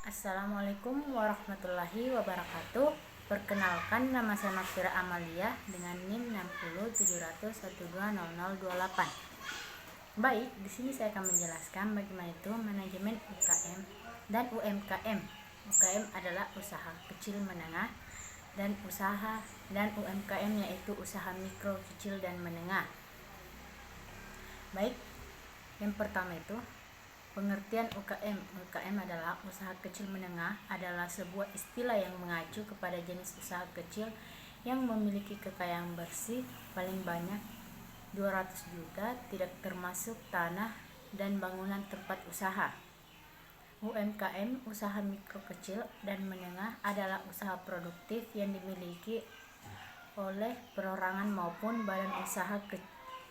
Assalamualaikum warahmatullahi wabarakatuh. Perkenalkan, nama saya Makfira Amalia dengan NIM 607001200028. Baik, di sini saya akan menjelaskan bagaimana itu manajemen UKM dan UMKM. UKM adalah usaha kecil menengah dan UMKM yaitu usaha mikro, kecil dan menengah. Baik, yang pertama itu pengertian UKM. UKM adalah usaha kecil menengah, adalah sebuah istilah yang mengacu kepada jenis usaha kecil yang memiliki kekayaan bersih paling banyak 200 juta, tidak termasuk tanah dan bangunan tempat usaha. UMKM, usaha mikro kecil dan menengah, adalah usaha produktif yang dimiliki oleh perorangan maupun badan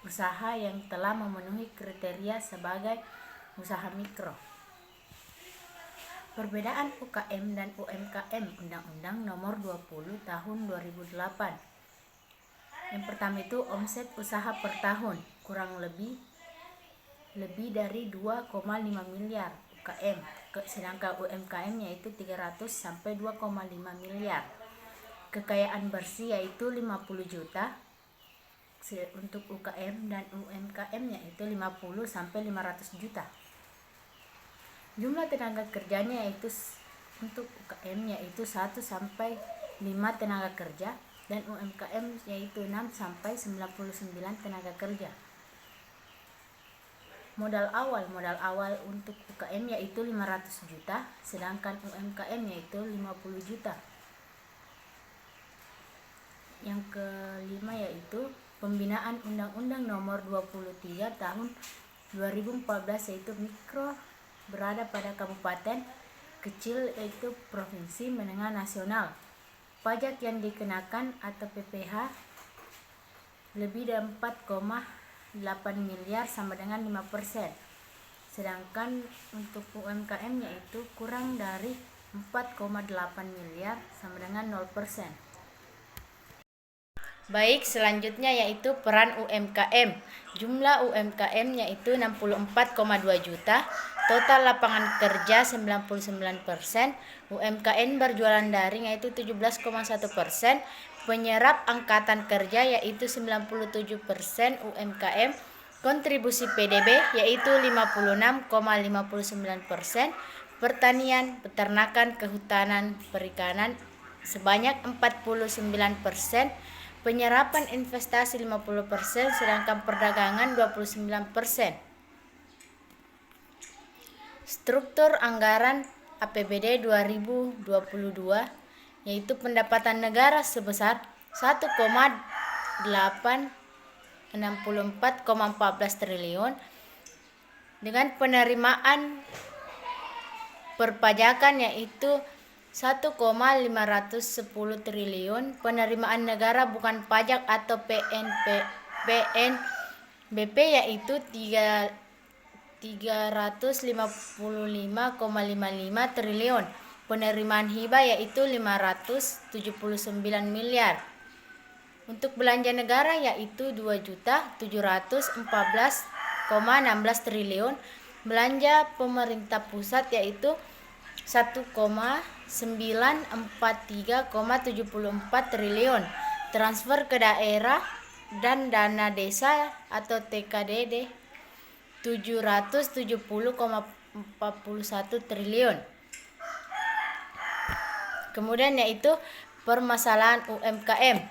usaha yang telah memenuhi kriteria sebagai usaha mikro. Perbedaan UKM dan UMKM, Undang-Undang Nomor 20 Tahun 2008. Yang pertama itu omset usaha per tahun kurang lebih dari 2,5 miliar UKM, sedangkan UMKM yaitu 300 sampai 2,5 miliar. Kekayaan bersih yaitu 50 juta untuk UKM dan UMKM yaitu 50 sampai 500 juta. Jumlah tenaga kerjanya yaitu untuk UKM yaitu 1 sampai 5 tenaga kerja dan UMKM yaitu 6 sampai 99 tenaga kerja. Modal awal untuk UKM yaitu 500 juta, sedangkan UMKM yaitu 50 juta. Yang kelima yaitu pembinaan Undang-Undang Nomor 23 Tahun 2014 yaitu mikro berada pada kabupaten kecil yaitu provinsi menengah nasional. Pajak yang dikenakan atau PPh lebih dari 4,8 miliar sama dengan 5%. Sedangkan untuk UMKM yaitu kurang dari 4,8 miliar sama dengan 0%. Baik, selanjutnya yaitu peran UMKM. Jumlah UMKM yaitu 64,2 juta, total lapangan kerja 99%, UMKM berjualan daring yaitu 17,1%, penyerap angkatan kerja yaitu 97% UMKM, kontribusi PDB yaitu 56,59%, pertanian, peternakan, kehutanan, perikanan sebanyak 49%, penyerapan investasi 50%, sedangkan perdagangan 29%. Struktur anggaran APBD 2022 yaitu pendapatan negara sebesar 1,864,14 triliun dengan penerimaan perpajakan yaitu 1,510 triliun, penerimaan negara bukan pajak atau PNBP yaitu 355,55 triliun, penerimaan hibah yaitu 579 miliar. Untuk belanja negara yaitu 2.714,16 triliun, belanja pemerintah pusat yaitu 1,943,74 triliun, transfer ke daerah dan dana desa atau TKDD 770,41 triliun. Kemudian yaitu permasalahan UMKM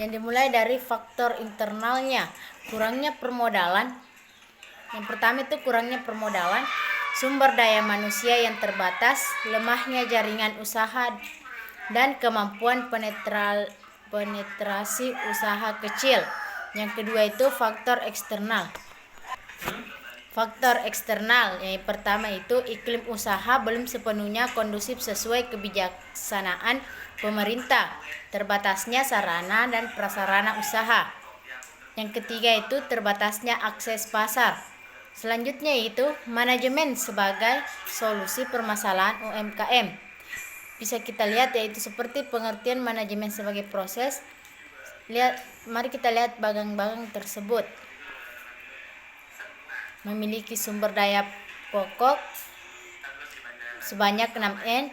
yang dimulai dari faktor internalnya, kurangnya permodalan. Yang pertama itu kurangnya permodalan, sumber daya manusia yang terbatas, lemahnya jaringan usaha dan kemampuan penetrasi usaha kecil. Yang kedua itu faktor eksternal. Faktor eksternal yang pertama itu iklim usaha belum sepenuhnya kondusif sesuai kebijaksanaan pemerintah, terbatasnya sarana dan prasarana usaha. Yang ketiga itu terbatasnya akses pasar. Selanjutnya yaitu manajemen sebagai solusi permasalahan UMKM. Bisa kita lihat yaitu seperti pengertian manajemen sebagai proses. Mari kita lihat bagang-bagang tersebut. Memiliki sumber daya pokok sebanyak 6 M.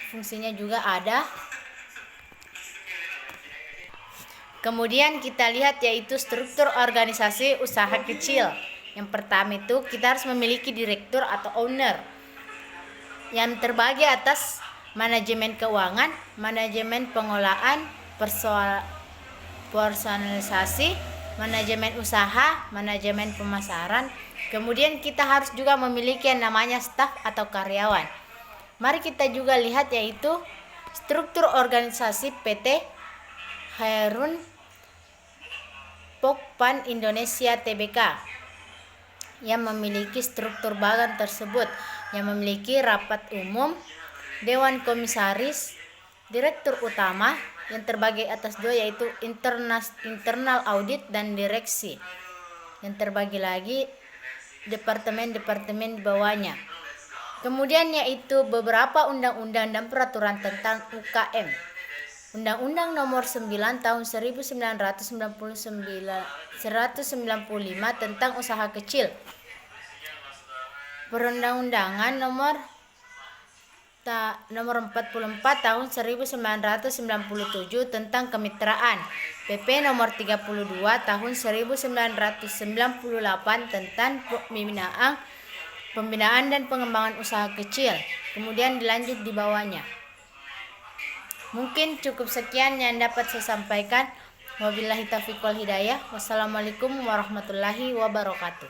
Fungsinya juga ada. Kemudian kita lihat yaitu struktur organisasi usaha kecil. Yang pertama itu kita harus memiliki direktur atau owner yang terbagi atas manajemen keuangan, manajemen pengolahan, personalisasi, manajemen usaha, manajemen pemasaran. Kemudian kita harus juga memiliki yang namanya staf atau karyawan. Mari kita juga lihat yaitu struktur organisasi PT Hairun Pokpan Indonesia Tbk yang memiliki struktur badan tersebut, yang memiliki rapat umum, dewan komisaris, direktur utama yang terbagi atas dua yaitu internal audit dan direksi, yang terbagi lagi departemen-departemen di bawahnya. Kemudian yaitu beberapa undang-undang dan peraturan tentang UKM. Undang-Undang Nomor 9 Tahun 1995 tentang usaha kecil. Perundang-undangan Nomor 44 Tahun 1997 tentang kemitraan. PP Nomor 32 Tahun 1998 tentang pembinaan dan pengembangan usaha kecil. Kemudian dilanjut di bawahnya. Mungkin cukup sekian yang dapat saya sampaikan. Wabillahi taufiq wal hidayah. Wassalamualaikum warahmatullahi wabarakatuh.